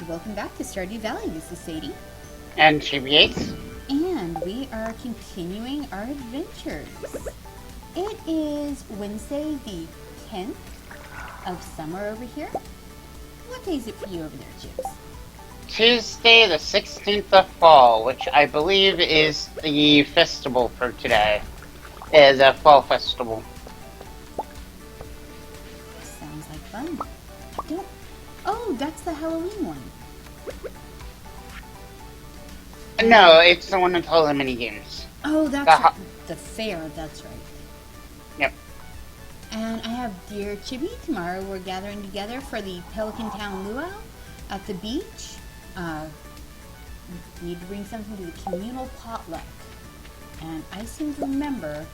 welcome back to Stardew Valley. This is Sadie, And Chibi. and we are continuing our adventures. It is Wednesday, the 10th of summer over here. What day is it for you over there, Chips? Tuesday the 16th of fall, which I believe is the festival for today. The fall festival. Sounds like fun. Oh, that's the Halloween one. No, it's the one with all the mini games. Oh, that's the fair, that's right. Yep. And I have dear Chibi. Tomorrow we're gathering together for the Pelican Town Luau at the beach. Need to bring something to the communal potluck. And I seem to remember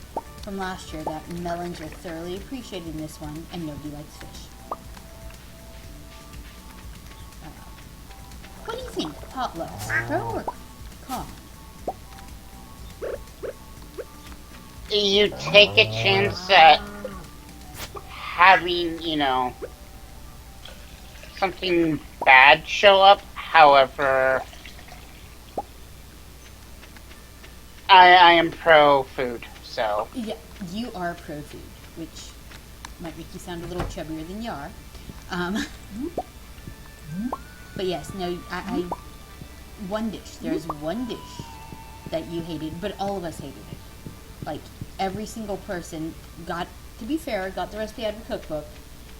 from last year that melons are thoroughly appreciated in this one, and nobody likes fish. What do you think? Potlucks, pro or con? You take a chance at having, something bad show up. However, I am pro food, so. Yeah, you are pro food, which might make you sound a little chubbier than you are. But yes, no, I one dish. There's one dish that you hated, but all of us hated it. Like, every single person got the recipe out of a cookbook,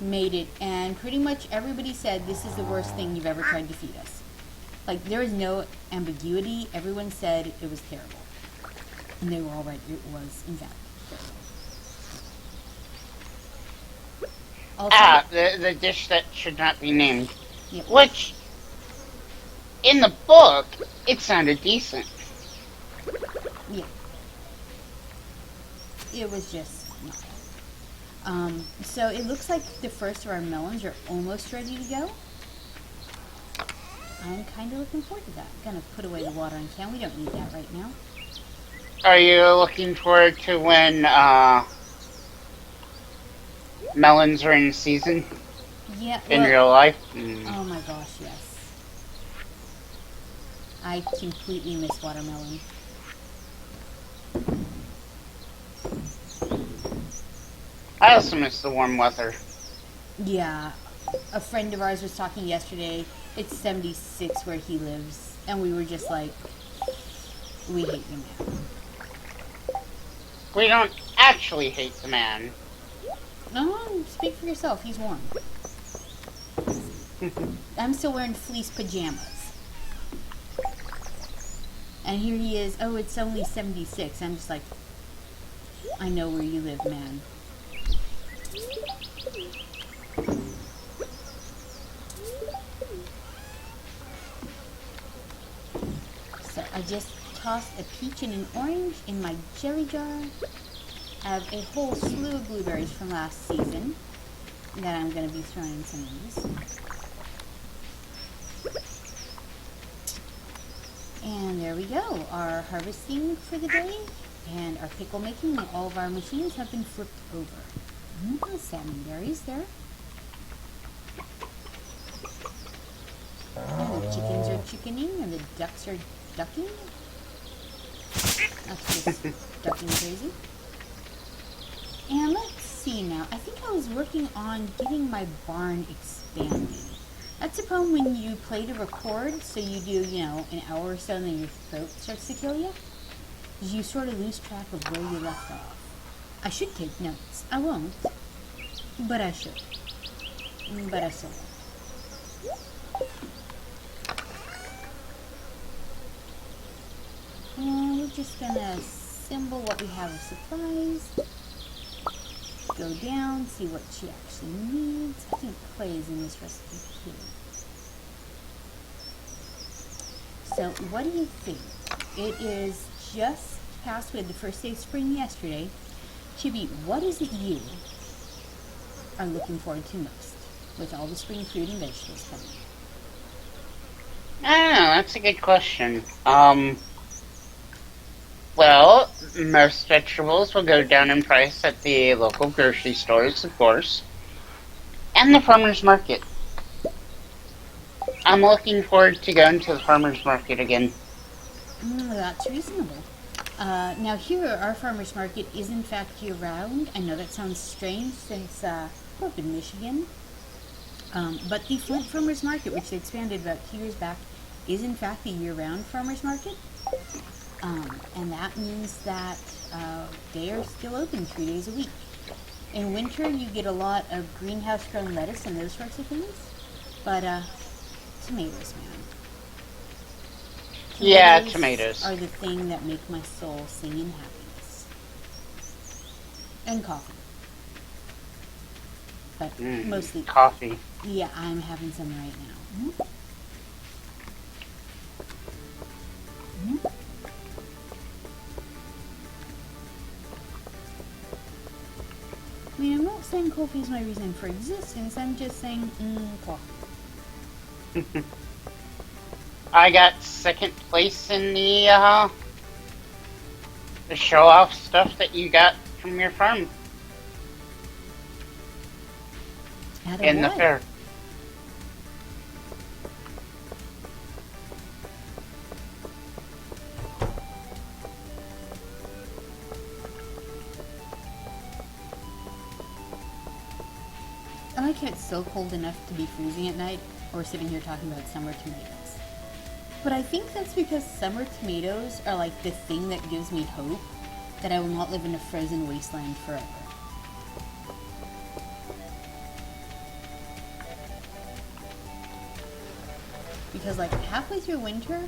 made it, and pretty much everybody said this is the worst thing you've ever tried to feed us. Like, there is no ambiguity. Everyone said it was terrible. And they were all right. It was, in fact, terrible. Also, The dish that should not be named. yep. Which, in the book, it sounded decent. Yeah. It was just not. So it looks like the first of our melons are almost ready to go. I'm kind of looking forward to that. I'm gonna put away the watering can. We don't need that right now. Are you looking forward to when melons are in season Yeah. in Well, real life? oh my gosh, yes. I completely miss watermelon. I also miss the warm weather. Yeah. A friend of ours was talking yesterday. It's 76 where he lives, and we were just like, we hate you, man. We don't actually hate the man. No, speak for yourself. He's warm. I'm still wearing fleece pajamas. And here he is. Oh, it's only 76. I'm just like, I know where you live, man. So I just tossed a peach and an orange in my jelly jar. I have a whole slew of blueberries from last season that I'm going to be throwing in some of these. And there we go. Our harvesting for the day and our pickle making and all of our machines have been flipped over. Salmon berries there. And the chickens are chickening and the ducks are ducking. That's just ducking crazy. And let's see now. I think I was working on getting my barn expanding. That's the problem when you play to record, so you do, an hour or so and then your throat starts to kill you. You sort of lose track of where you left off. I should take notes. I won't. But I should. But I still won't. And we're just gonna assemble what we have of supplies. Go down, see what she actually needs. I think clay is in this recipe too. So, what do you think? It is just past, we had the first day of spring yesterday. Chibi, what is it you are looking forward to most with all the spring fruit and vegetables coming? I don't know, that's a good question. Well, most vegetables will go down in price at the local grocery stores, of course, and the farmer's market. I'm looking forward to going to the farmer's market again. That's reasonable. Now here, our farmer's market is in fact year-round. I know that sounds strange since we're up in Michigan. But the Flint Farmer's Market, which they expanded about 2 years back, is in fact a year-round farmer's market. And that means that they are still open 3 days a week. In winter, you get a lot of greenhouse-grown lettuce and those sorts of things. But tomatoes, man. Yeah, tomatoes. Are the thing that make my soul sing in happiness. And coffee. But mostly coffee. Yeah, I'm having some right now. I mean, I'm not saying coffee is my reason for existence. I'm just saying, coffee. I got second place in the show-off stuff that you got from your farm. In the fair. I like how it's still cold enough to be freezing at night, or sitting here talking about summer tomatoes. But I think that's because summer tomatoes are like the thing that gives me hope that I will not live in a frozen wasteland forever. Because like halfway through winter,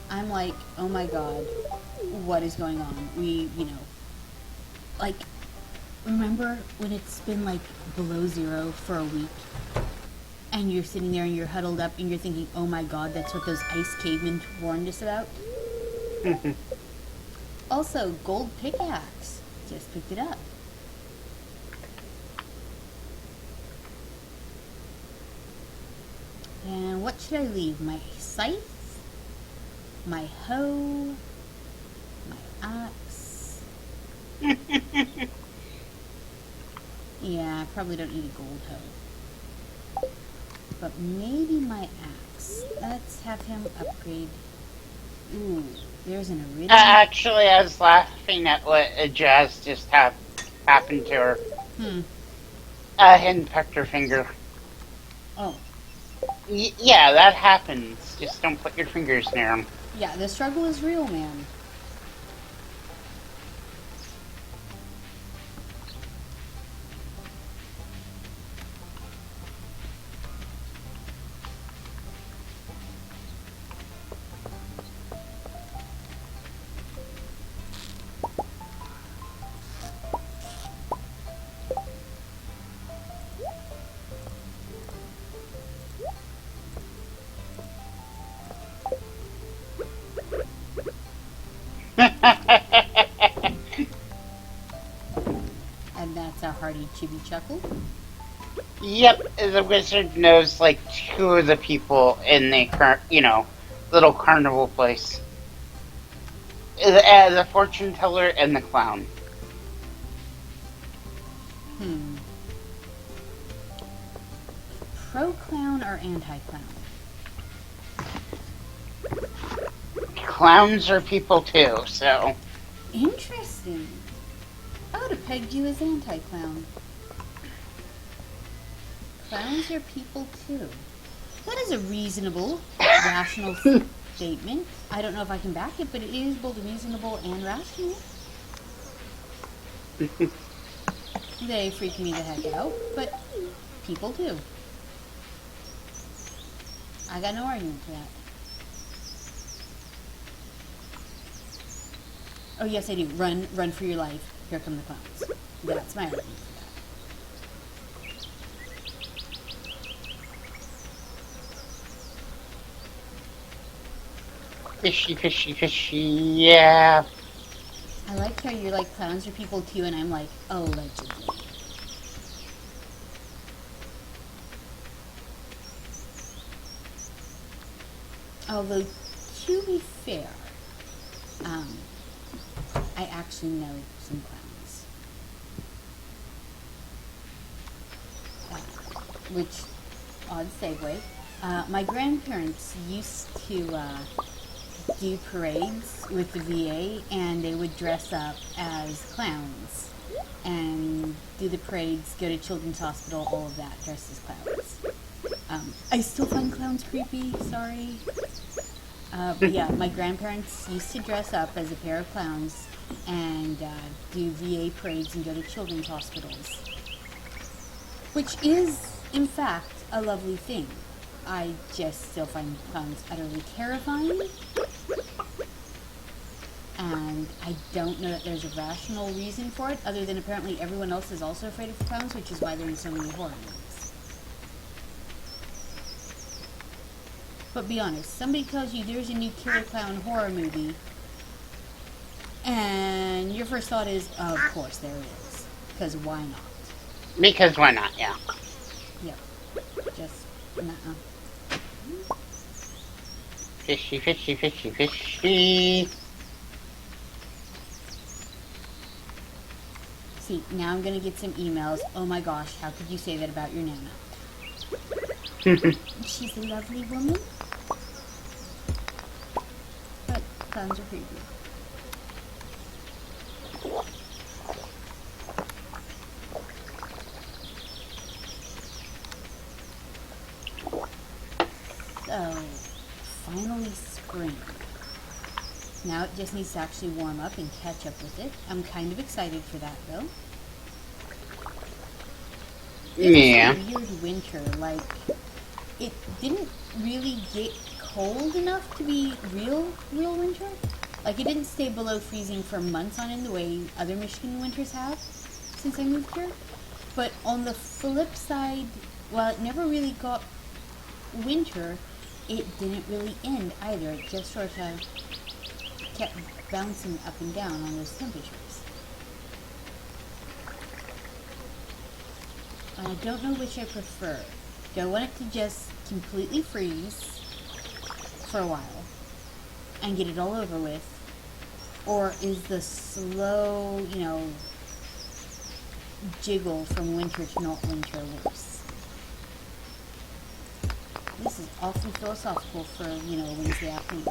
I'm like, oh my god, what is going on? Like, remember when it's been like below zero for a week? And you're sitting there and you're huddled up and you're thinking, oh my god, that's what those ice cavemen warned us about? Also, gold pickaxe. Just picked it up. And what should I leave? My scythe? My hoe? My axe? Yeah, I probably don't need a gold hoe. But maybe my axe. Let's have him upgrade. Ooh, there's an iridium. Actually, I was laughing at what Jazz just happened to her. Henpecked her finger. Oh. Yeah, that happens. Just don't put your fingers near them. Yeah, the struggle is real, man. And that's a hearty Chibi chuckle. Yep, the wizard knows like two of the people in the little carnival place. The fortune teller and the clown. Pro-clown or anti-clown? Clowns are people too, so. Interesting. I would have pegged you as anti-clown. Clowns are people too. That is a reasonable, rational statement. I don't know if I can back it, but it is both reasonable and rational. They freak me the heck out, but people too. I got no argument for that. Oh yes, I do. Run for your life. Here come the clowns. That's my argument for that. Fishy, fishy, fishy, yeah. I like how you're like, clowns are people too, and I'm like, allegedly. Although, to be fair, I actually know some clowns. Which, odd segue, My grandparents used to do parades with the VA, and they would dress up as clowns and do the parades, go to Children's Hospital, all of that, dressed as clowns. I still find clowns creepy, sorry. But yeah, my grandparents used to dress up as a pair of clowns and do VA parades and go to children's hospitals. Which is, in fact, a lovely thing. I just still find clowns utterly terrifying. And I don't know that there's a rational reason for it, other than apparently everyone else is also afraid of clowns, which is why they're in so many horror movies. But be honest, somebody tells you there's a new killer clown horror movie, and your first thought is, oh, of course there is. Because why not? Because why not, yeah. Yep. Just, nuh-uh. Fishy, fishy, fishy, fishy. See, now I'm gonna get some emails. Oh my gosh, how could you say that about your Nana? She's a lovely woman. But clowns are creepy. So, finally spring. Now it just needs to actually warm up and catch up with it. I'm kind of excited for that, though. Yeah. It's a weird winter. Like, it didn't really get cold enough to be real winter. Like, it didn't stay below freezing for months on end the way other Michigan winters have since I moved here. But on the flip side, while it never really got winter, it didn't really end either. It just sort of kept bouncing up and down on those temperatures. I don't know which I prefer. Do I want it to just completely freeze for a while and get it all over with? Or is the slow, jiggle from winter to not winter worse? This is awfully philosophical for, Wednesday afternoon.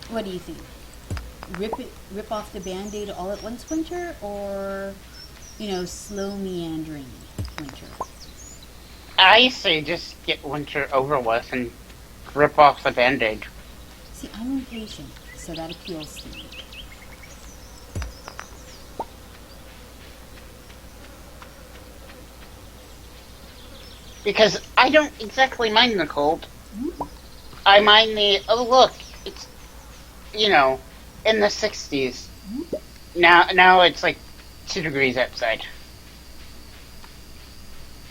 What do you think? Rip off the Band-Aid all at once winter, or, slow meandering winter? I say just get winter over with and rip off the Band-Aid. See, I'm impatient, so that appeals to me. Because I don't exactly mind the cold. I mind the, oh look, it's, in the 60s. Now it's like 2 degrees outside.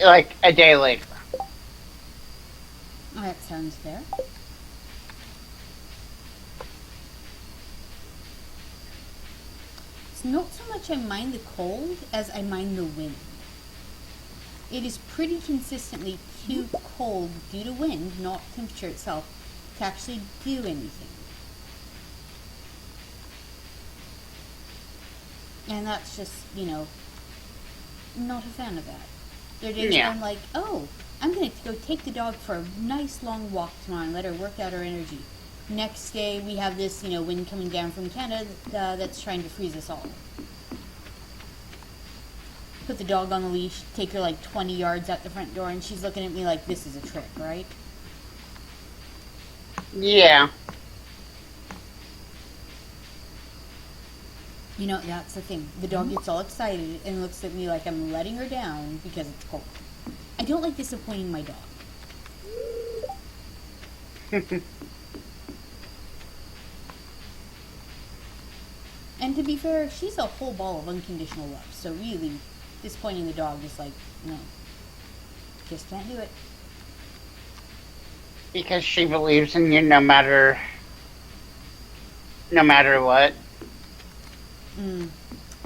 Like a day later. Oh, that sounds fair. It's not so much I mind the cold as I mind the wind. It is pretty consistently too cold due to wind, not temperature itself, to actually do anything. And that's just, not a fan of that. There are days Yeah. where I'm like, oh, I'm going to go take the dog for a nice long walk tomorrow and let her work out her energy. Next day, we have this, wind coming down from Canada that's trying to freeze us all. Put the dog on the leash, take her like 20 yards out the front door, and she's looking at me like this is a trick, right? Yeah. That's the thing. The dog gets all excited and looks at me like I'm letting her down because it's cold. I don't like disappointing my dog. And to be fair, she's a whole ball of unconditional love. So really, disappointing the dog is like, no. Just can't do it. Because she believes in you no matter what.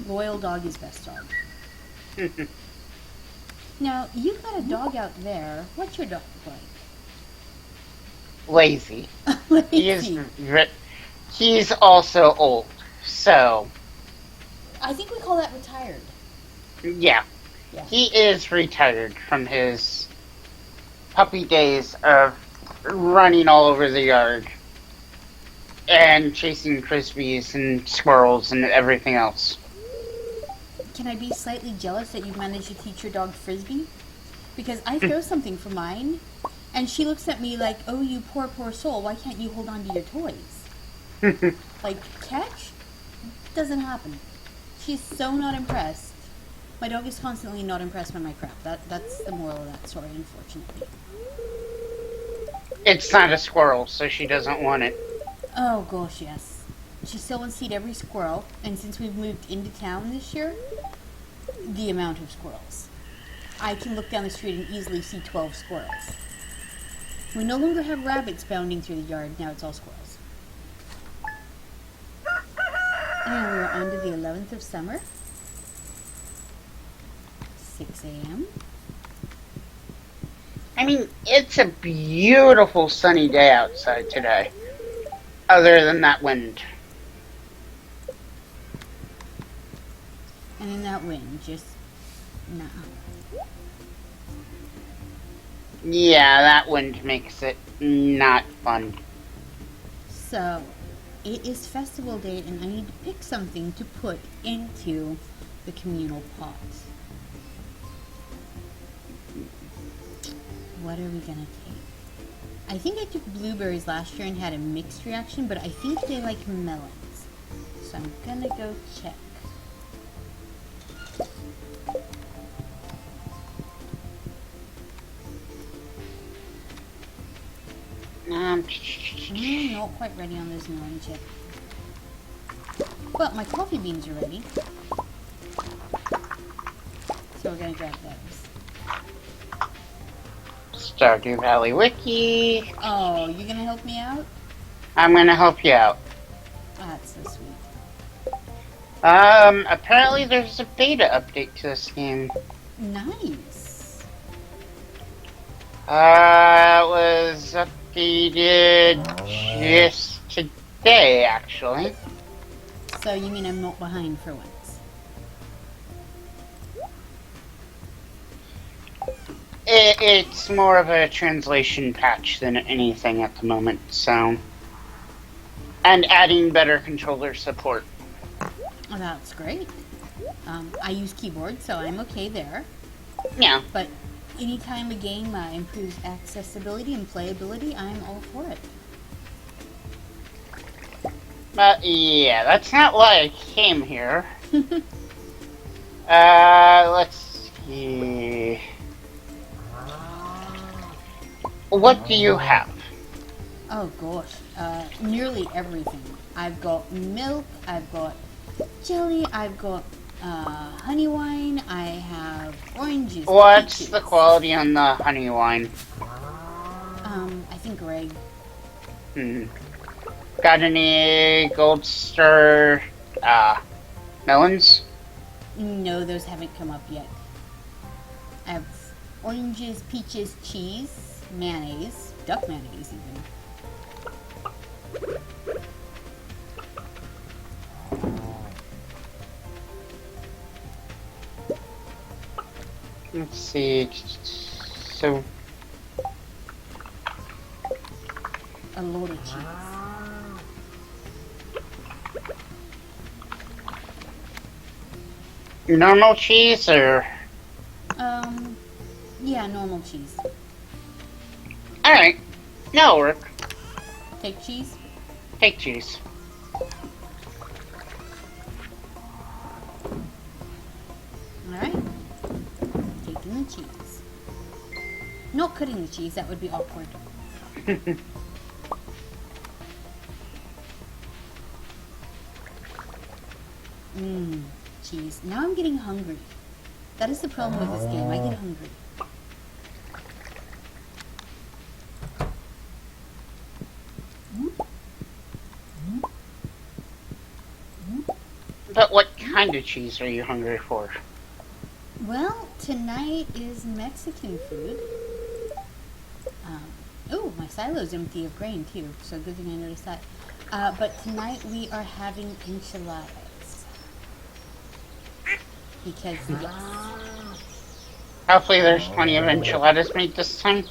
Loyal dog is best dog. Now, you've got a dog out there. What's your dog like? Lazy. Lazy. He's also old, so I think we call that retired. yeah. Yeah. He is retired from his puppy days of running all over the yard and chasing frisbees and squirrels and everything else. Can I be slightly jealous that you've managed to teach your dog frisbee? Because I throw something for mine, and she looks at me like, "Oh, you poor, poor soul. Why can't you hold on to your toys?" Like, catch? Doesn't happen. She's so not impressed. My dog is constantly not impressed by my crap. That's the moral of that story, unfortunately. It's not a squirrel, so she doesn't want it. Oh gosh, yes. She still wants to eat every squirrel, and since we've moved into town this year, the amount of squirrels. I can look down the street and easily see 12 squirrels. We no longer have rabbits bounding through the yard, now it's all squirrels. And we're on to the 11th of summer. 6 a.m. I mean, it's a beautiful sunny day outside today. Other than that wind. And in that wind, just nah. Yeah, that wind makes it not fun. So, it is festival day and I need to pick something to put into the communal pot. What are we gonna take? I think I took blueberries last year and had a mixed reaction, but I think they like melons. So I'm gonna go check. Not quite ready on those melons yet. Well, my coffee beans are ready. So we're gonna grab those. Stardew Valley Wiki. Oh, you're gonna help me out? I'm gonna help you out. That's so sweet. Apparently there's a beta update to this game. Nice. It was updated just today, actually. So you mean I'm not behind for once? It's more of a translation patch than anything at the moment, so. And adding better controller support. Oh, that's great. I use keyboard, so I'm okay there. Yeah. But anytime a game improves accessibility and playability, I'm all for it. But yeah, that's not why I came here. Let's see. What do you have? Oh gosh, nearly everything. I've got milk, I've got jelly, I've got honey wine, I have oranges. What's peaches. the quality on the honey wine? I think Greg. Got any Gold Star melons? No, those haven't come up yet. I have oranges, peaches, cheese, mayonnaise, duck mayonnaise even. Let's see. So, A load of cheese. normal cheese or? Yeah, normal cheese. Alright. That'll work. Take cheese? Take cheese. Alright. Taking the cheese. Not cutting the cheese, that would be awkward. Cheese. Now I'm getting hungry. That is the problem with this game. I get hungry. But what kind of cheese are you hungry for? Well, tonight is Mexican food. Oh, my silo's empty of grain too, so good thing I noticed that. But tonight we are having enchiladas. Because, yes. Hopefully there's plenty of enchiladas made this time.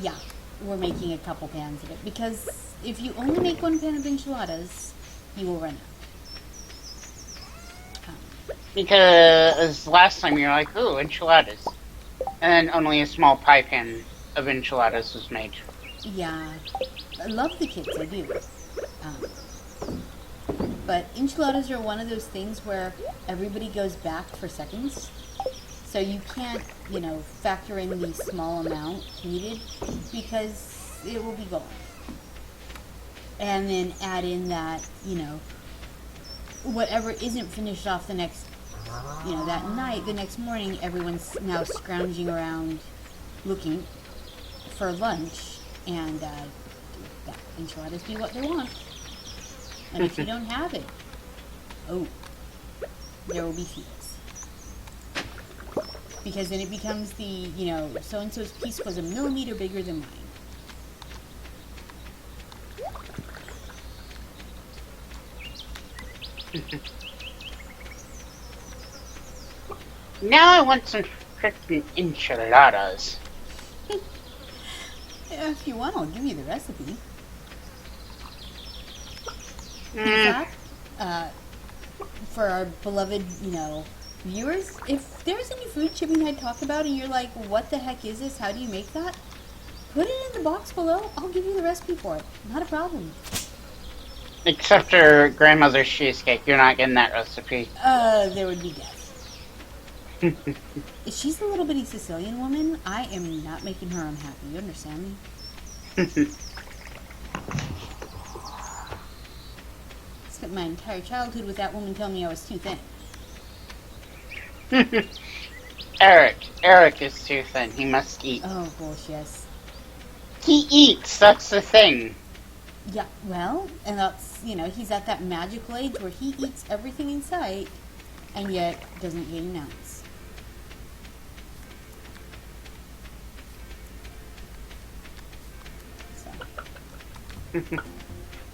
Yeah, we're making a couple pans of it because if you only make one pan of enchiladas, you will run out. Because last time you were like, ooh, enchiladas. And then only a small pie pan of enchiladas was made. Yeah, I love the kids, I do. But enchiladas are one of those things where everybody goes back for seconds. So you can't, factor in the small amount needed because it will be gone. And then add in that, whatever isn't finished off the next, that night, the next morning, everyone's now scrounging around looking for lunch. And enchiladas be what they want. And if you don't have it, there will be fields. Because then it becomes the, so-and-so's piece was a millimeter bigger than mine. Now I want some freaking enchiladas. Yeah, if you want, I'll give you the recipe. In fact, for our beloved, viewers, if there's any food Chibi and I talk about and you're like, what the heck is this? How do you make that? Put it in the box below. I'll give you the recipe for it. Not a problem. Except for grandmother's cheesecake. You're not getting that recipe. There would be death. If she's a little bitty Sicilian woman, I am not making her unhappy. You understand me? Spent my entire childhood with that woman telling me I was too thin. Eric is too thin. He must eat. Oh, gosh, yes. He eats. That's the thing. Yeah, well, and that's, he's at that magical age where he eats everything in sight and yet doesn't gain an ounce.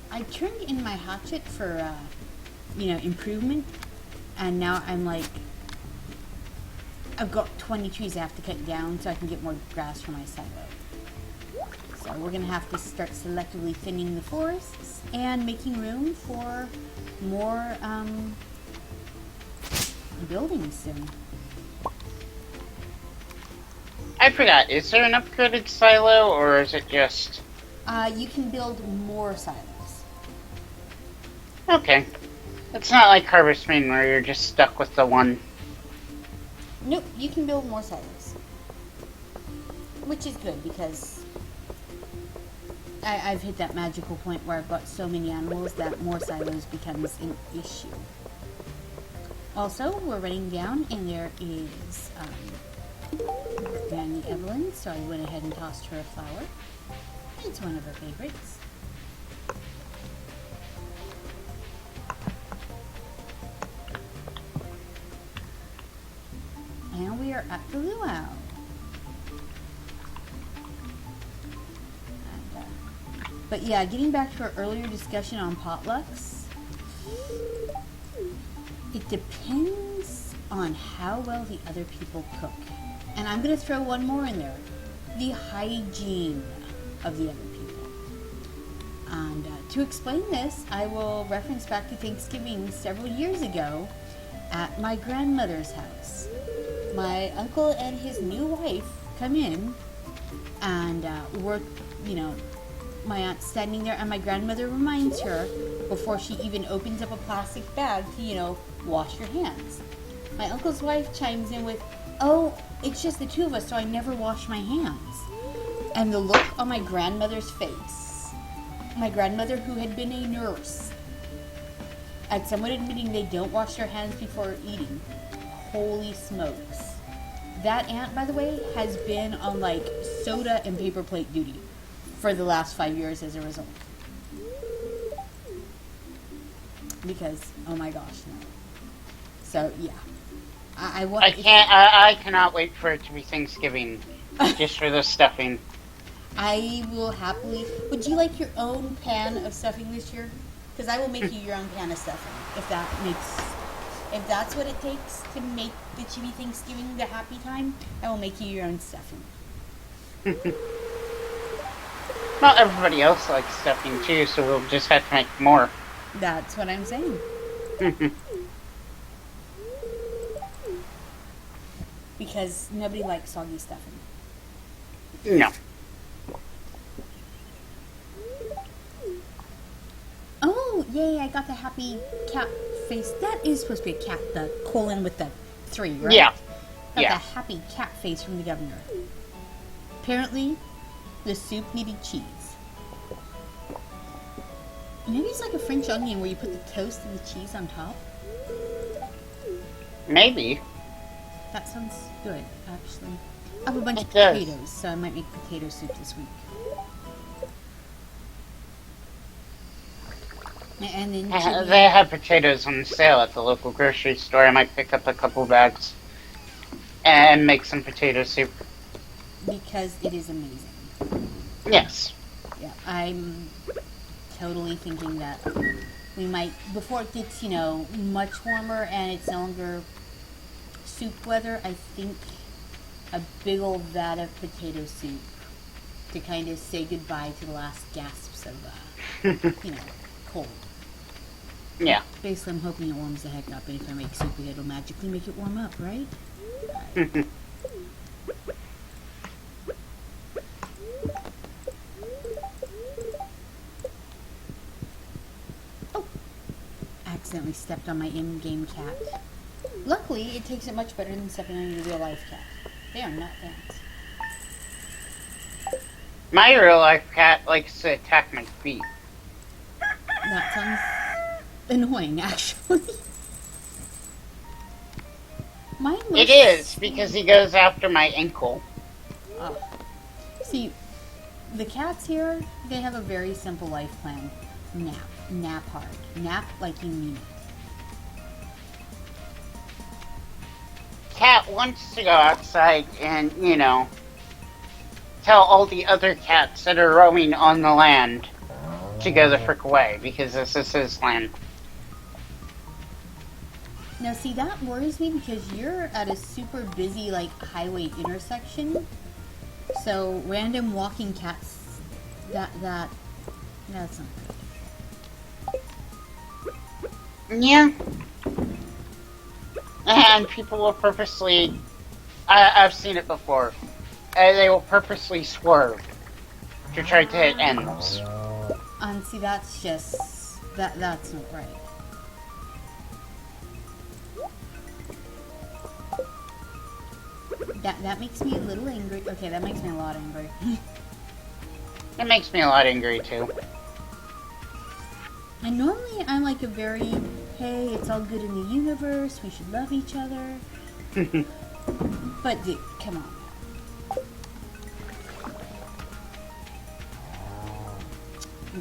I turned in my hatchet for, improvement, and now I'm like, I've got 20 trees I have to cut down so I can get more grass for my silo. So we're going to have to start selectively thinning the forests and making room for more, buildings soon. I forgot, is there an upgraded silo, or is it just... You can build more silos. Okay. It's not like Harvest Moon where you're just stuck with the one. Nope, you can build more silos. Which is good, because I've hit that magical point where I've got so many animals that more silos becomes an issue. Also, we're running down, and there is Granny Evelyn, so I went ahead and tossed her a flower. It's one of her favorites. And we are at the luau. But yeah, getting back to our earlier discussion on potlucks, it depends on how well the other people cook. And I'm going to throw one more in there. The hygiene of the other people. And to explain this, I will reference back to Thanksgiving several years ago at my grandmother's house. My uncle and his new wife come in, and we're, my aunt's standing there, and my grandmother reminds her before she even opens up a plastic bag to, wash your hands. My uncle's wife chimes in with, "Oh, it's just the two of us, so I never wash my hands." And the look on my grandmother's face, my grandmother who had been a nurse, at someone admitting they don't wash their hands before eating, holy smokes. That aunt, by the way, has been on like soda and paper plate duty for the last 5 years as a result. Because, oh my gosh, no. So, yeah. I cannot wait for it to be Thanksgiving, just for the stuffing. I will happily... Would you like your own pan of stuffing this year? Because I will make you your own pan of stuffing, if that makes If that's what it takes to make the Chibi Thanksgiving the happy time, I will make you your own stuffing. Not everybody else likes stuffing too, so we'll just have to make more. That's what I'm saying. Because nobody likes soggy stuffing. No. Oh, yay, I got the happy cat face. That is supposed to be a cat, the colon with the 3, right? Yeah. Got Yeah. the happy cat face from the governor. Apparently, the soup needed cheese. Maybe it's like a French onion where you put the toast and the cheese on top. Maybe. That sounds good, actually. I have a bunch It of does. potatoes, so I might make potato soup this week. And then Chibi, They have potatoes on sale at the local grocery store. I might pick up a couple bags and make some potato soup. because it is amazing. Yes. Yeah, I'm totally thinking that we might, before it gets, much warmer and it's no longer soup weather, I think a big old vat of potato soup to kind of say goodbye to the last gasps of, cold. Yeah. Basically, I'm hoping it warms the heck up, and if I make soup, it'll magically make it warm up, right? Alright. Oh! Accidentally stepped on my in-game cat. Luckily, it takes it much better than stepping on your real-life cat. They are not fans. My real life cat likes to attack my feet. That sounds annoying, actually. Mine was... It is, because he goes after my ankle. Oh. See, the cats here, they have a very simple life plan. Nap. Nap hard. Nap like you mean it. Cat wants to go outside and, tell all the other cats that are roaming on the land to go the frick away, because this is his land. Now, see, that worries me because you're at a super busy, highway intersection. So, random walking cats, that's not good. Yeah. And people will purposely... I've seen it before. They will purposely swerve to try to hit animals. And see, that's just... That's not right. That makes me a little angry. Okay, that makes me a lot angry. It makes me a lot angry, too. And normally I'm like a very, hey, it's all good in the universe, we should love each other. But dude, come on.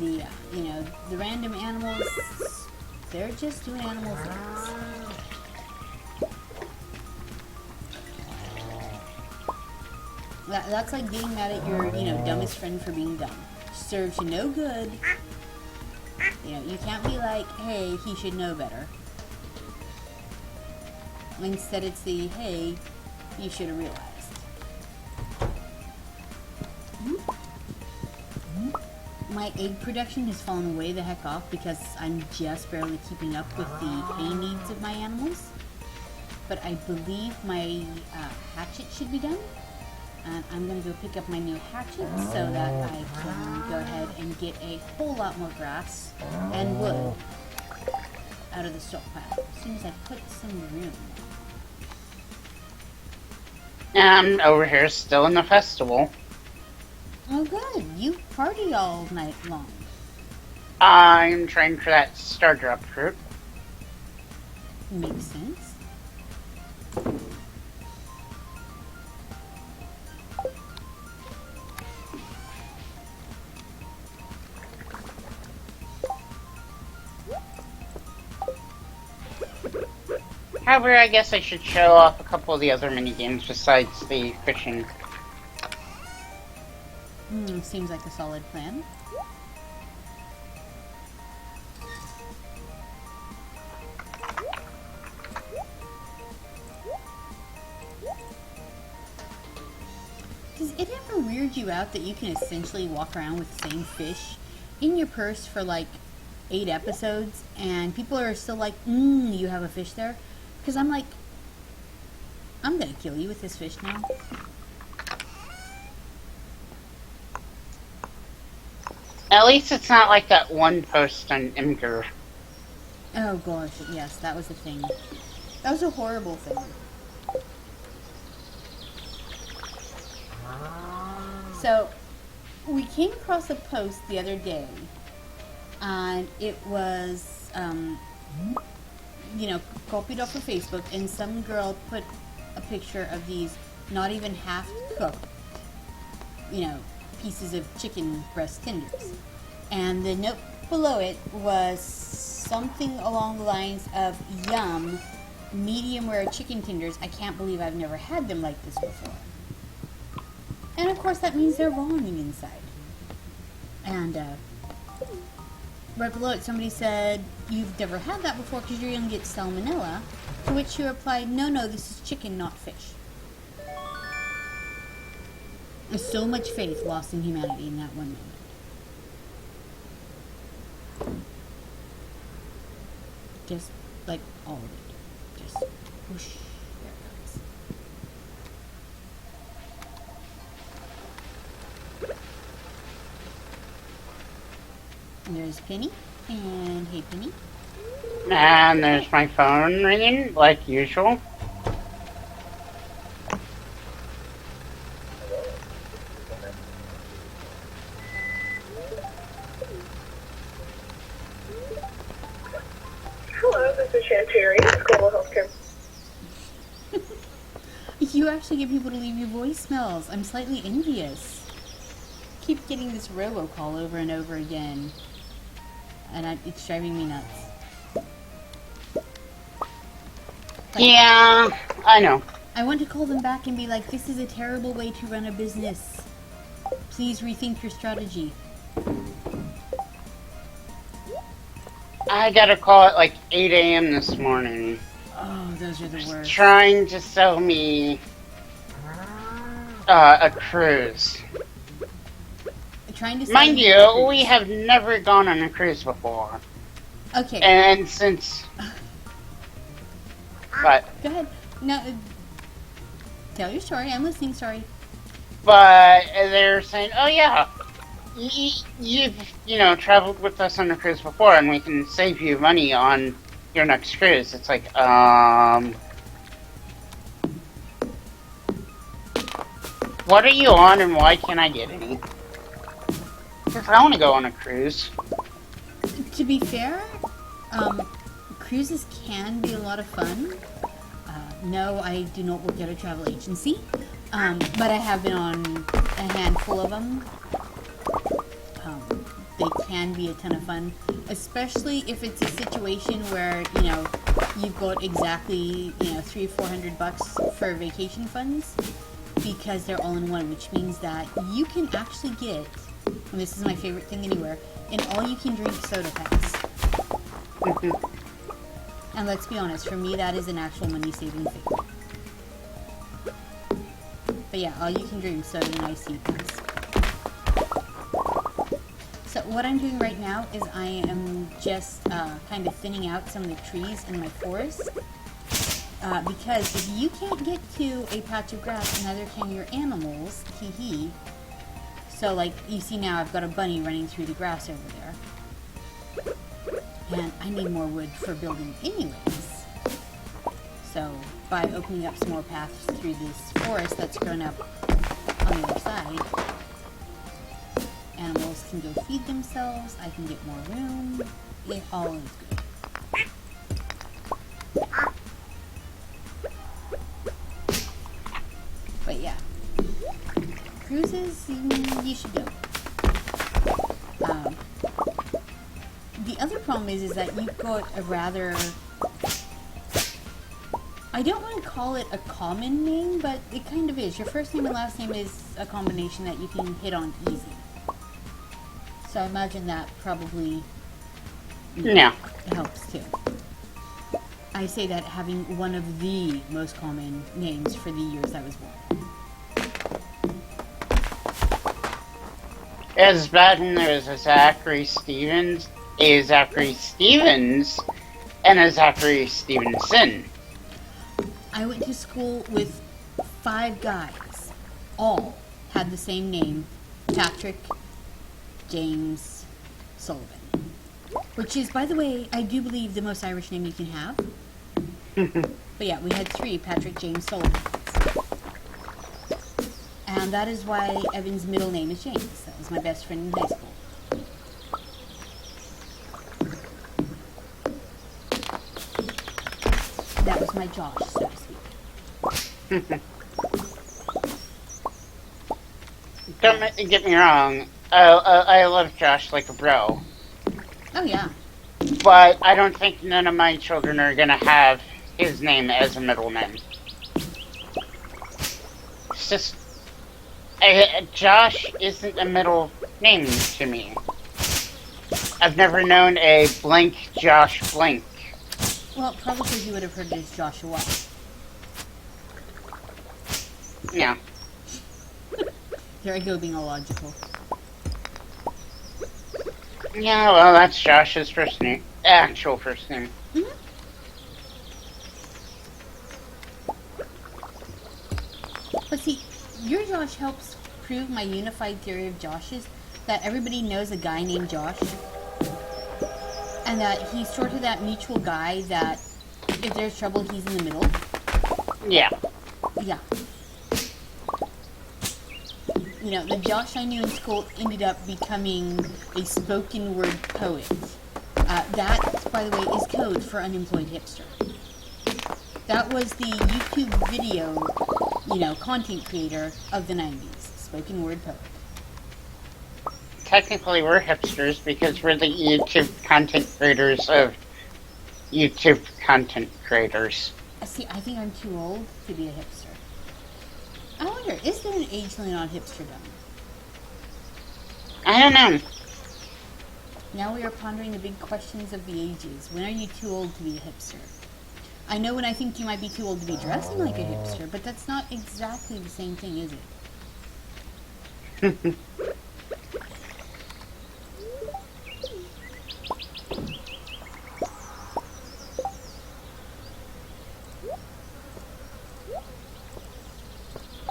The random animals, they're just doing animal things. That's like being mad at your, dumbest friend for being dumb. Serves you no good. You can't be like, hey, he should know better. Instead, it's the, hey, you should have realized. My egg production has fallen way the heck off because I'm just barely keeping up with the hay needs of my animals. But I believe my hatchet should be done. And I'm going to go pick up my new hatchet so that I can go ahead and get a whole lot more grass and wood out of the stockpile as soon as I put some room. I'm over here still in the festival. Oh good, you party all night long. I'm trying for that Stardew fruit. Makes sense. However, I guess I should show off a couple of the other mini games besides the fishing. Seems like a solid plan. it ever weird you out that you can essentially walk around with the same fish in your purse for like 8 episodes and people are still like, you have a fish there? Because I'm like, I'm gonna kill you with this fish now. At least it's not like that one post on Imgur. Oh gosh, yes, that was a thing. That was a horrible thing. So, we came across a post the other day, and it was, copied off of Facebook, and some girl put a picture of these not even half cooked, pieces of chicken breast tenders. And the note below it was something along the lines of, yum, medium rare chicken tenders. I can't believe I've never had them like this before. And of course that means they're rotting inside. And right below it somebody said, you've never had that before because you're going to get salmonella. To which she replied, no, this is chicken, not fish. There's so much faith lost in humanity in that one moment. Just like all of it. Just whoosh. There it goes. And there's Penny. And hey, Penny. And there's my phone ringing, like usual. Hello, this is Shantiri, Global Healthcare. You actually get people to leave you voicemails. I'm slightly envious. Keep getting this robocall over and over again. And it's driving me nuts. Yeah, I know. I want to call them back and be like, this is a terrible way to run a business. Please rethink your strategy. I got a call at like 8 a.m. this morning. Oh, those are the worst. Trying to sell me a cruise. Trying to Mind you, we have never gone on a cruise before. Okay. And since... But... Go ahead. No, tell your story. I'm listening, sorry. But they're saying, oh yeah, you've, traveled with us on a cruise before and we can save you money on your next cruise. It's like, what are you on and why can't I get any? Because I want to go on a cruise. To be fair, cruises can be a lot of fun. No, I do not work at a travel agency, but I have been on a handful of them. They can be a ton of fun, especially if it's a situation where, you've got exactly, $300-400 for vacation funds, because they're all in one, which means that you can actually get, and this is my favorite thing anywhere, an all-you-can-drink soda pass. And let's be honest, for me that is an actual money-saving thing. But yeah, all-you-can-drink soda and iced tea pass. So what I'm doing right now is I am just kind of thinning out some of the trees in my forest. Because if you can't get to a patch of grass, neither can your animals, hee. So like, you see now I've got a bunny running through the grass over there. And I need more wood for building anyways. So by opening up some more paths through this forest that's grown up on the other side, animals can go feed themselves, I can get more room, it all is good. But yeah, cruises, you should go. The other problem is that you've got a rather, I don't want to call it a common name, but it kind of is. Your first name and last name is a combination that you can hit on easy. So I imagine that probably helps too. I say that having one of the most common names for the years I was born. As bad when there was a Zachary Stevens, and a Zachary Stevenson. I went to school with 5 guys. All had the same name, Patrick James Sullivan. Which is, by the way, I do believe the most Irish name you can have. But yeah, we had 3 Patrick James Sullivans. And that is why Evan's middle name is James. That was my best friend in high school. That was my Josh, so to speak. Don't get me wrong, I love Josh like a bro. Oh, yeah. But I don't think none of my children are gonna have his name as a middle name. It's just... Josh isn't a middle name to me. I've never known a blank Josh blank. Well, probably because you would have heard it as Joshua. Yeah. There I go, being illogical. Yeah, well, that's Josh's first name. Actual first name. Mm-hmm. But see, your Josh helps prove my unified theory of Josh's, that everybody knows a guy named Josh. And that he's sort of that mutual guy that if there's trouble, he's in the middle. Yeah. Yeah. You know, the Josh I knew in school ended up becoming a spoken word poet. That, by the way, is code for unemployed hipster. That was the YouTube video, content creator of the 90s. Spoken word poet. Technically, we're hipsters because we're the YouTube content creators of YouTube content creators. See, I think I'm too old to be a hipster. I wonder, is there an age limit on hipsterdom? I don't know. Now we are pondering the big questions of the ages. When are you too old to be a hipster? I know when I think you might be too old to be dressing like a hipster, but that's not exactly the same thing, is it?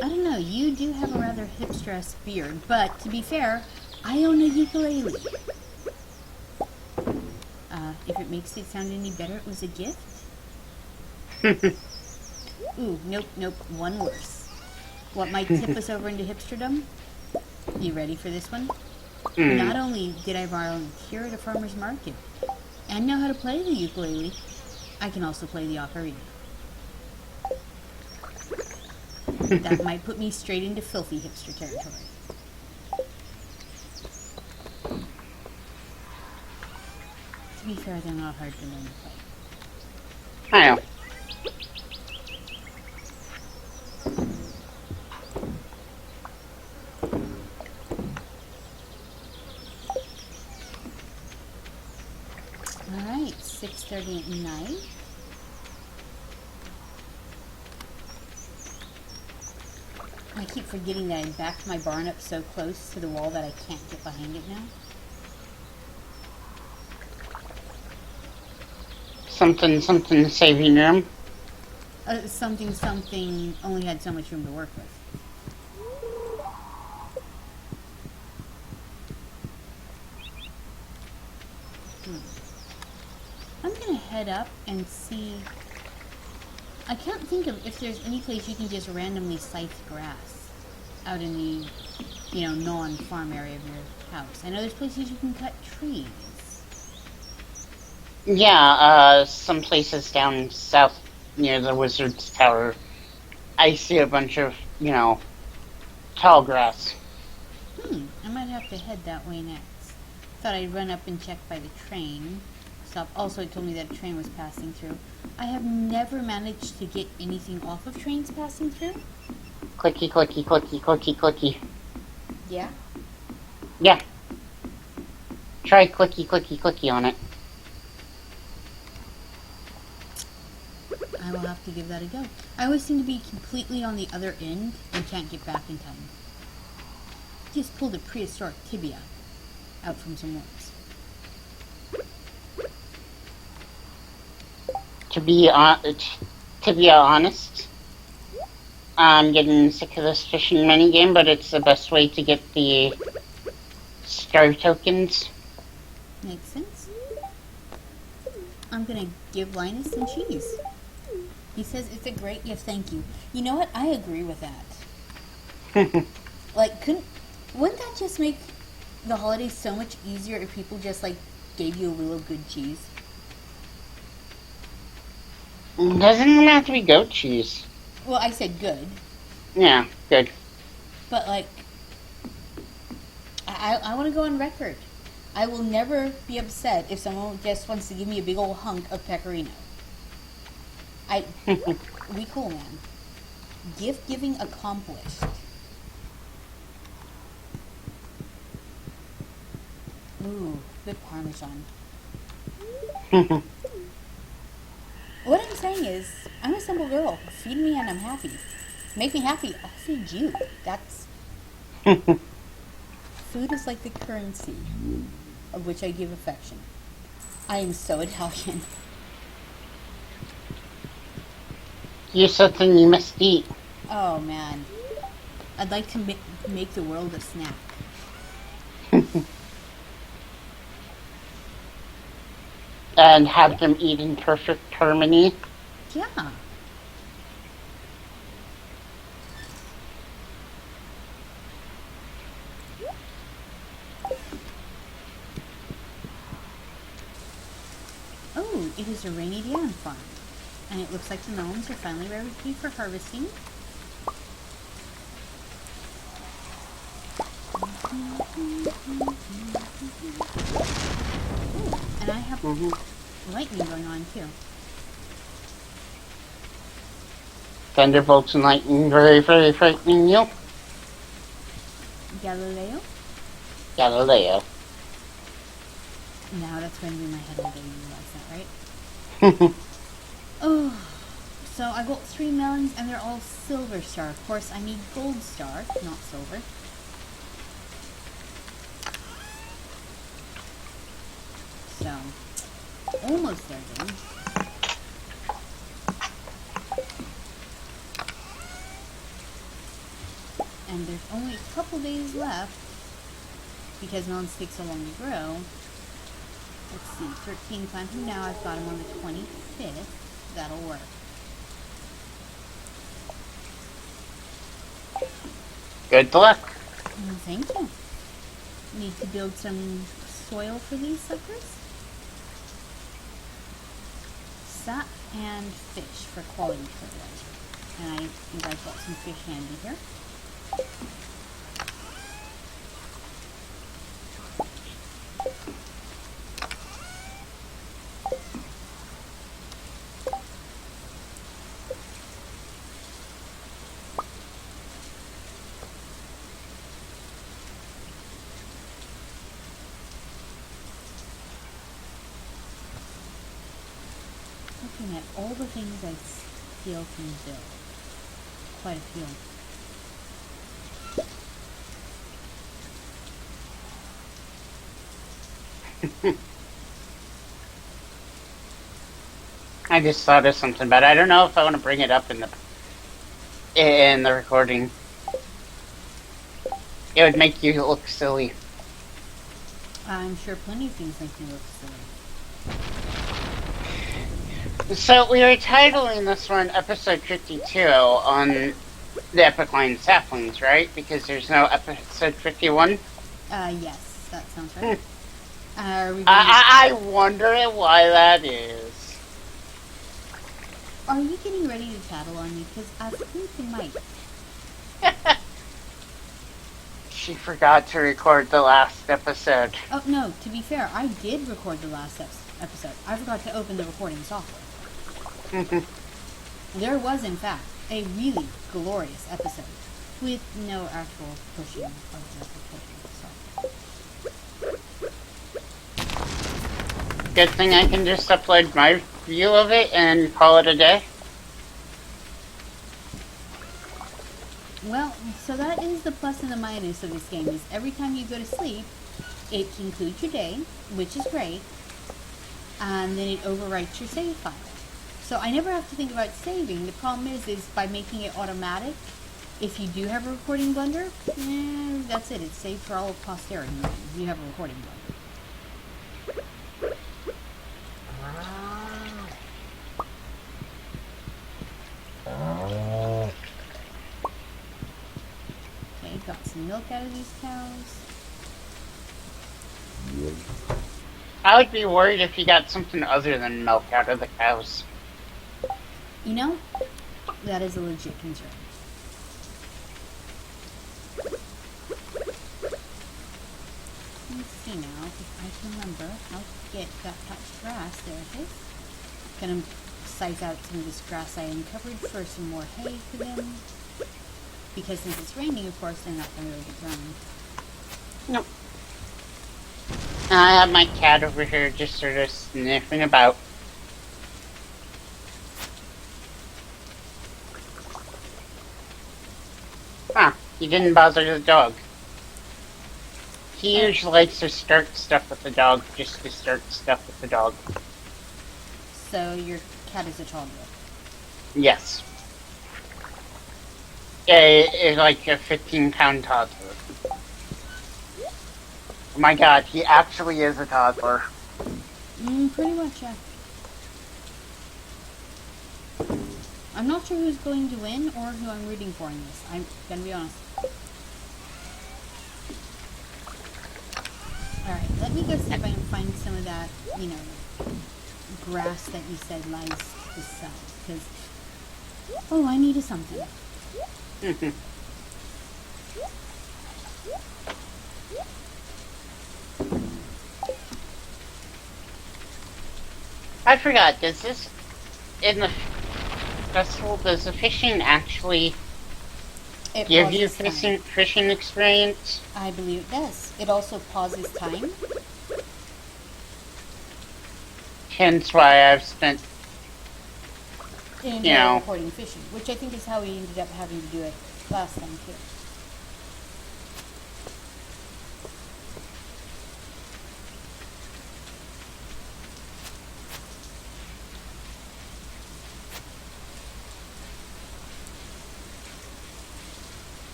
I don't know, you do have a rather hipster-esque beard, but to be fair, I own a ukulele. If it makes it sound any better, it was a gift. Ooh, nope, one worse. What might tip us over into hipsterdom? You ready for this one? Not only did I volunteer at a farmer's market and know how to play the ukulele, I can also play the ocarina. That might put me straight into filthy hipster territory. To be fair, they're not hard to learn to play. I know. Alright, 6:30 at night. I keep forgetting that I backed my barn up so close to the wall that I can't get behind it now. Something saving room. Something only had so much room to work with. I'm gonna head up and see. I can't think of if there's any place you can just randomly scythe grass out in the, non-farm area of your house. I know there's places you can cut trees. Yeah, some places down south near the Wizard's Tower, I see a bunch of, tall grass. I might have to head that way next. Thought I'd run up and check by the train. Stop. Also, it told me that a train was passing through. I have never managed to get anything off of trains passing through. Clicky, clicky, clicky, clicky, clicky. Yeah? Yeah. Try clicky, clicky, clicky on it. I will have to give that a go. I always seem to be completely on the other end and can't get back in time. just pulled a prehistoric tibia out from some worms. To be honest, I'm getting sick of this fishing minigame, but it's the best way to get the star tokens. Makes sense. I'm gonna give Linus some cheese. He says it's a great gift, thank you. You know what? I agree with that. Like, wouldn't that just make the holidays so much easier if people just, like, gave you a wheel of good cheese? Doesn't even have to be goat cheese. Well, I said good. Yeah, good. But, like, I want to go on record. I will never be upset if someone just wants to give me a big old hunk of pecorino. We cool, man. Gift giving accomplished. Ooh, good Parmesan. What I'm saying is, I'm a simple girl. Feed me and I'm happy. Make me happy, I'll feed you. That's... Food is like the currency of which I give affection. I am so Italian. Here's something you must eat. Oh, man. I'd like to make the world a snack. And have them eat in perfect harmony. Yeah. Oh, it is a rainy day on farm. And it looks like the melons are finally ready for harvesting. Ooh, and I have lightning going on too. Thunderbolts and lightning, very, very frightening you. Galileo? Galileo. Now that's going to be my head all day, you realize that, right? Oh, so I got 3 melons and they're all silver star. Of course, I need gold star, not silver. So, almost there, then. And there's only a couple days left because melons take so long to grow. Let's see, 13 planted now. I've got them on the 25th. That'll work. Good luck. Thank you. Need to build some soil for these suckers. Sap and fish for quality fertilizer. And I think I've got some fish handy here. Looking at all the things I still can build. Quite a few. I just thought of something, but I don't know if I want to bring it up in the recording. It would make you look silly. I'm sure plenty of things make me look silly. So we are titling this one Episode 52 on the Epic Line Saplings, right? Because there's no Episode 51? Yes, that sounds right. Are we I wonder why that is. Are you getting ready to tattle on me? Because I think you might. She forgot to record the last episode. Oh, no, to be fair, I did record the last episode. I forgot to open the recording software. There was, in fact, a really glorious episode with no actual pushing of the recording software. Good thing I can just upload my view of it and call it a day. Well, So that is the plus and the minus of this game, is every time you go to sleep, it concludes your day, which is great, and then it overwrites your save file. So I never have to think about saving. The problem is by making it automatic, if you do have a recording blunder, that's it. It's saved for all of posterity if you have a recording blunder. Okay, got some milk out of these cows. I would be worried if you got something other than milk out of the cows. You know, that is a legit concern. Let's see now if I can remember how to get that patch grass. There it is. Gonna size out some of this grass I uncovered for some more hay for them. Because since it's raining, of course, they're not gonna really get grown. Nope. I have my cat over here just sort of sniffing about. Huh, he didn't bother the dog. He usually likes to start stuff with the dog, just to start stuff with the dog. So your cat is a toddler. Yes. It's like a 15-pound toddler. Oh my god, he actually is a toddler. Pretty much, yeah. I'm not sure who's going to win or who I'm rooting for in this. I'm gonna be honest. Alright, let me go see if I can find some of that, grass that you said lies to the south. Because, I needed something. I forgot, does this, in the festival, does the fishing actually give you fishing experience? I believe it does. It also pauses time. Hence why I've spent, recording fishing, which I think is how we ended up having to do it last time too.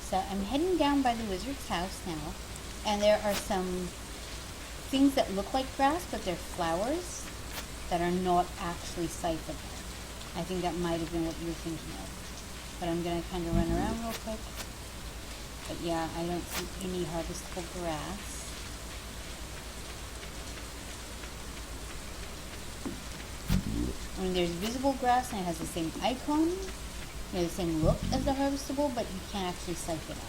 So I'm heading down by the wizard's house now, and there are some things that look like grass, but they're flowers that are not actually scythable. I think that might have been what you were thinking of. But I'm going to kind of run around real quick. But yeah, I don't see any harvestable grass. I mean, there's visible grass and it has the same icon. The same look as the harvestable, but you can't actually scythe it out.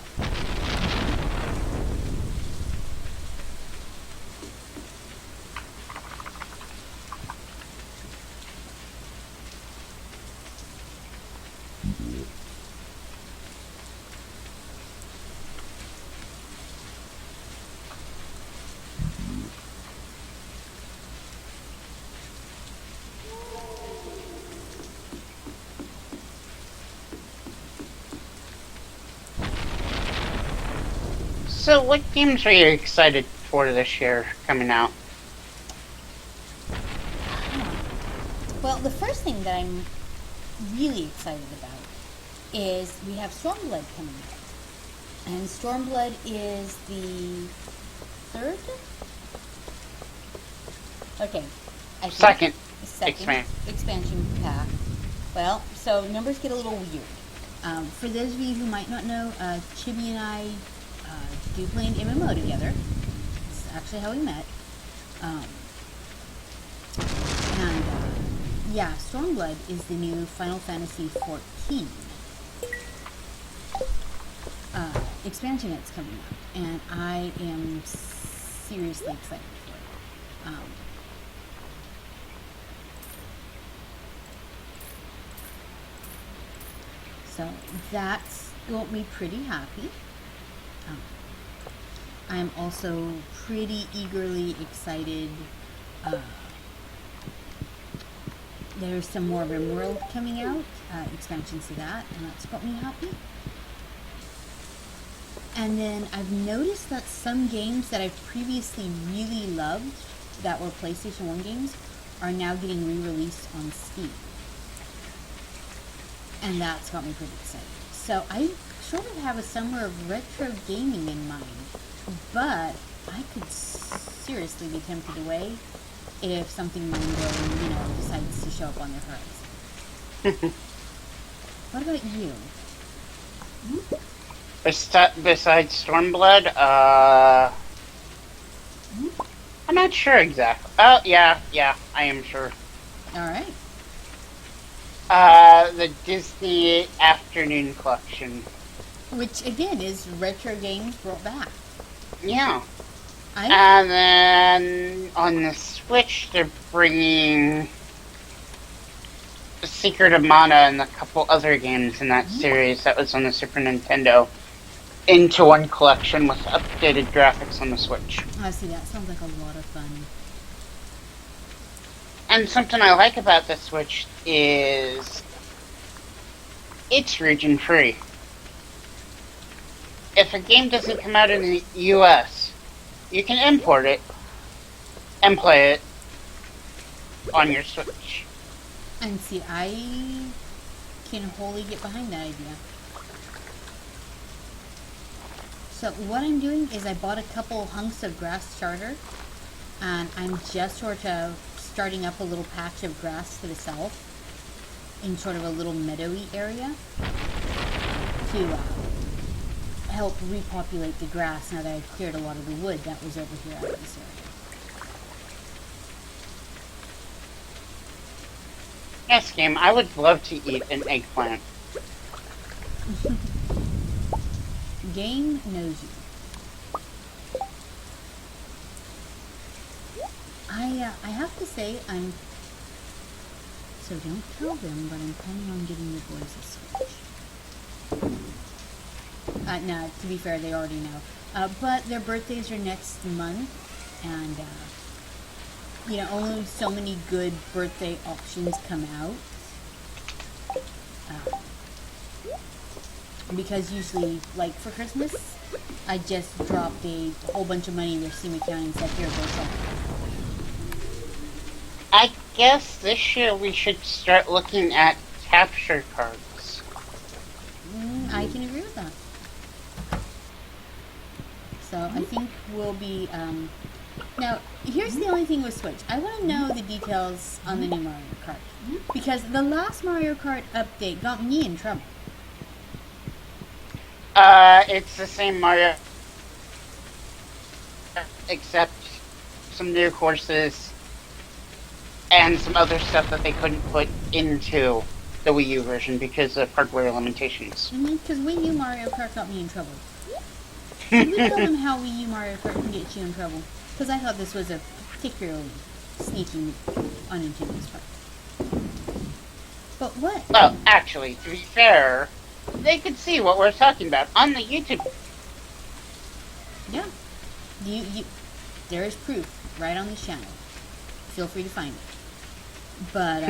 So what games are you excited for this year coming out? Well, the first thing that I'm really excited about is we have Stormblood coming out. And Stormblood is the third? Okay. I think Second expansion pack. Well, so numbers get a little weird. For those of you who might not know, Chibi and I do play an MMO together. It's actually how we met. Stormblood is the new Final Fantasy XIV expansion that's coming out, and I am seriously excited for it. So that's got me pretty happy. I'm also pretty eagerly excited. Uh, there's some more RimWorld coming out, expansions to that, and that's got me happy. And then I've noticed that some games that I've previously really loved, that were PlayStation 1 games, are now getting re-released on Steam. And that's got me pretty excited. So I sort of have a summer of retro gaming in mind, but I could seriously be tempted away if something mind-blowing, decides to show up on the horizon. What about you? Besides Stormblood, I'm not sure exactly. Oh, yeah, I am sure. Alright. The Disney Afternoon Collection. Which, again, is retro games brought back. Yeah. And then on the Switch, they're bringing The Secret of Mana and a couple other games in that series that was on the Super Nintendo into one collection with updated graphics on the Switch. I see, that sounds like a lot of fun. And something I like about the Switch is it's region free. If a game doesn't come out in the US, you can import it and play it on your Switch. And see, I can wholly get behind that idea. So what I'm doing is I bought a couple hunks of grass starter, and I'm just sort of starting up a little patch of grass to the south in sort of a little meadowy area to help repopulate the grass now that I've cleared a lot of the wood that was over here out of this area. Yes, game, I would love to eat an eggplant. Game knows you. I have to say, so don't tell them, but I'm planning on getting your boys a Switch. No, to be fair, they already know. But their birthdays are next month, and, only so many good birthday options come out. Because usually, like for Christmas, I just dropped a whole bunch of money in their Steam account and said, here, go shop. I guess this year we should start looking at capture cards. I can agree with that. So I think we'll be, now, here's the only thing with Switch. I want to know the details on the new Mario Kart. Because the last Mario Kart update got me in trouble. It's the same Mario, except some new courses and some other stuff that they couldn't put into the Wii U version because of hardware limitations. Because Wii U Mario Kart got me in trouble. Can we tell them how Wii U Mario Kart can get you in trouble? Because I thought this was a particularly sneaky move on Nintendo's part. But what? Well, actually, to be fair, they could see what we're talking about on the YouTube. Yeah. There is proof right on this channel. Feel free to find it. But,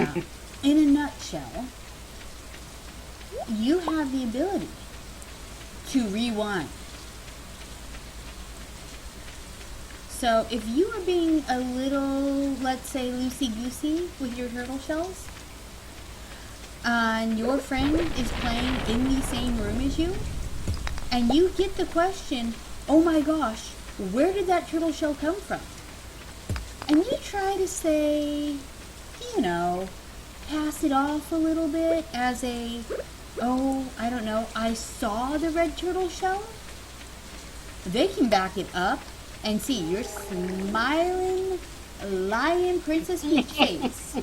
in a nutshell, you have the ability to rewind. So, if you are being a little, let's say, loosey-goosey with your turtle shells, and your friend is playing in the same room as you, and you get the question, oh my gosh, where did that turtle shell come from? And you try to say, pass it off a little bit as a, I don't know, I saw the red turtle shell. They can back it up and see your smiling, lion Princess Peach face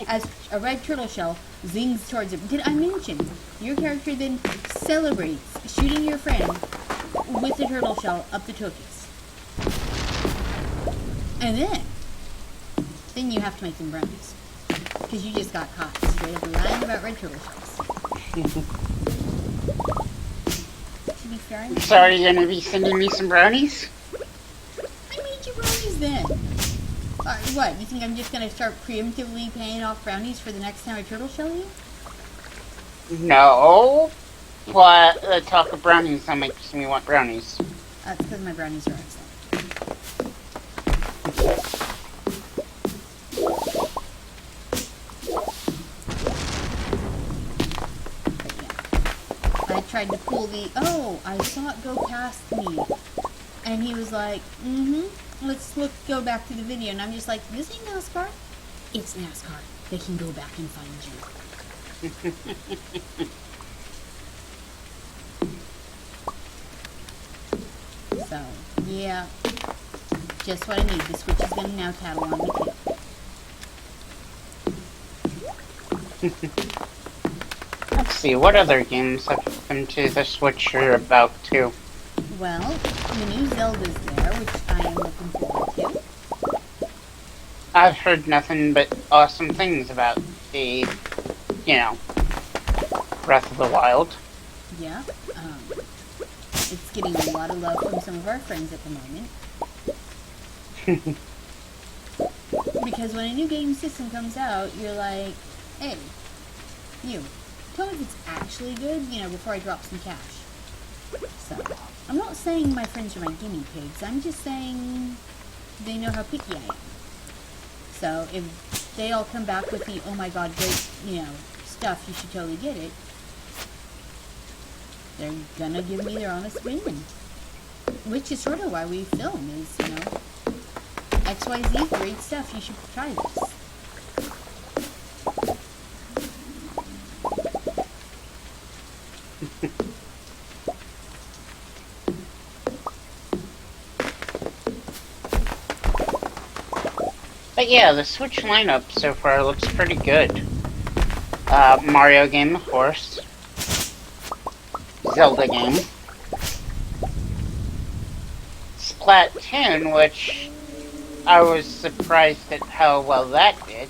as a red turtle shell zings towards it. Did I mention your character then celebrates shooting your friend with the turtle shell up the tokies? And then you have to make them brownies. Because you just got caught straight up lying about red turtle shells. To be fair, So are you going to be sending me some brownies? brownies then. What, you think I'm just gonna start preemptively paying off brownies for the next time I turtle shell you? No. But the talk of brownies now makes me want brownies. That's because my brownies are excellent. But yeah. I tried to pull the, oh, I saw it go past me. And he was like, let's go back to the video. And I'm just like, this ain't NASCAR. It's NASCAR. They can go back and find you. So, yeah. Just what I need. The Switch is going to now tattle on me too. Let's see, what other games have come to the Switch you're about to? Well, the new Zelda's there, which I am looking forward to. I've heard nothing but awesome things about the, Breath of the Wild. Yeah. It's getting a lot of love from some of our friends at the moment. Because when a new game system comes out, you're like, hey, you, tell me if it's actually good, before I drop some cash. So, I'm not saying my friends are my guinea pigs, I'm just saying they know how picky I am. So, if they all come back with the, oh my god, great, stuff, you should totally get it, they're gonna give me their honest opinion. Which is sort of why we film, is, XYZ, great stuff, you should try this. But yeah, the Switch lineup so far looks pretty good. Mario game, of course. Zelda game. Splatoon, which I was surprised at how well that did.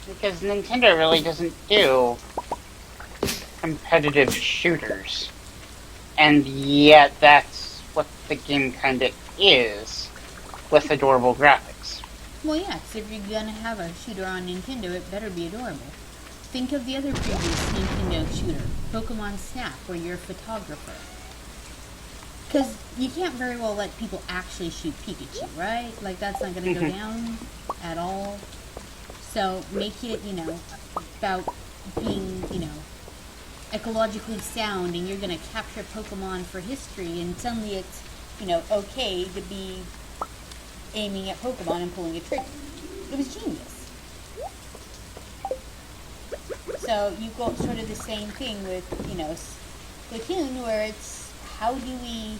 Because Nintendo really doesn't do competitive shooters. And yet that's what the game kinda is, with adorable graphics. Well, yeah, because if you're gonna have a shooter on Nintendo, it better be adorable. Think of the other previous Nintendo shooter, Pokemon Snap, where you're a photographer. Because you can't very well let people actually shoot Pikachu, right? Like, that's not gonna go down at all. So, make it, about being, ecologically sound, and you're gonna capture Pokemon for history, and suddenly it's, okay to be aiming at Pokemon and pulling a trigger. It was genius. So you go sort of the same thing with, Splatoon, where it's how do we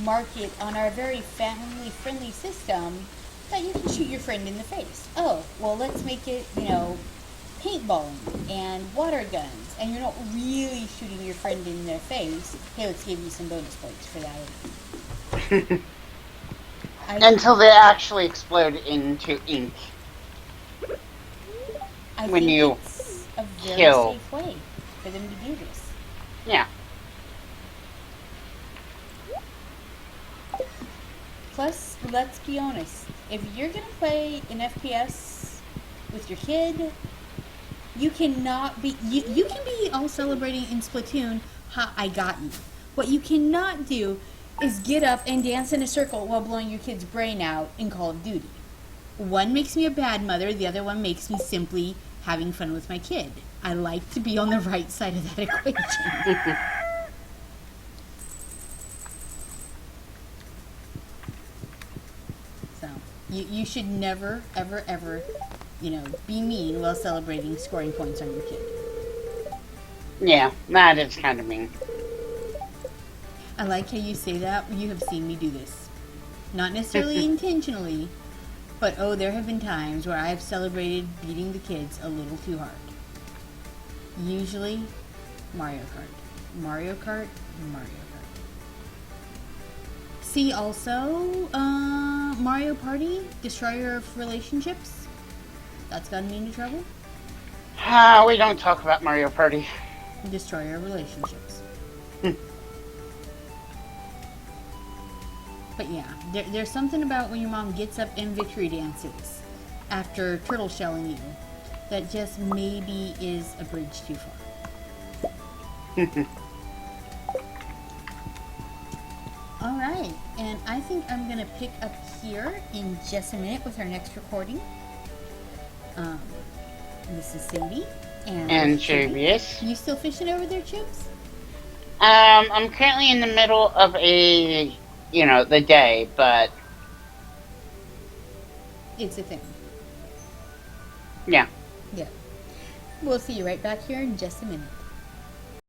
market on our very family-friendly system that you can shoot your friend in the face. Oh, well, let's make it, paintballing and water guns, and you're not really shooting your friend in their face. Hey, let's give you some bonus points for that. Until they actually explode into ink. I when think you it's a very kill. safe way for them to do this. Yeah. Plus, let's be honest, if you're gonna play an FPS with your kid, you cannot be, you can be all celebrating in Splatoon, ha, I got you. What you cannot do is get up and dance in a circle while blowing your kid's brain out in Call of Duty. One makes me a bad mother, the other one makes me simply having fun with my kid. I like to be on the right side of that equation. So, you should never, ever, ever, be mean while celebrating scoring points on your kid. Yeah, that is kind of mean. I like how you say that. You have seen me do this. Not necessarily intentionally, but oh, there have been times where I have celebrated beating the kids a little too hard. Usually, Mario Kart. Mario Kart, Mario Kart. See also, Mario Party, Destroyer of Relationships. That's gotten me into trouble. We don't talk about Mario Party. Destroyer of Relationships. But yeah, there's something about when your mom gets up and victory dances after turtle shelling you that just maybe is a bridge too far. All right, and I think I'm gonna pick up here in just a minute with our next recording. This is Cindy And Chibi. You still fishing over there, Chibs? I'm currently in the middle of the day, but It's a thing. yeah. Yeah. We'll see you right back here in just a minute.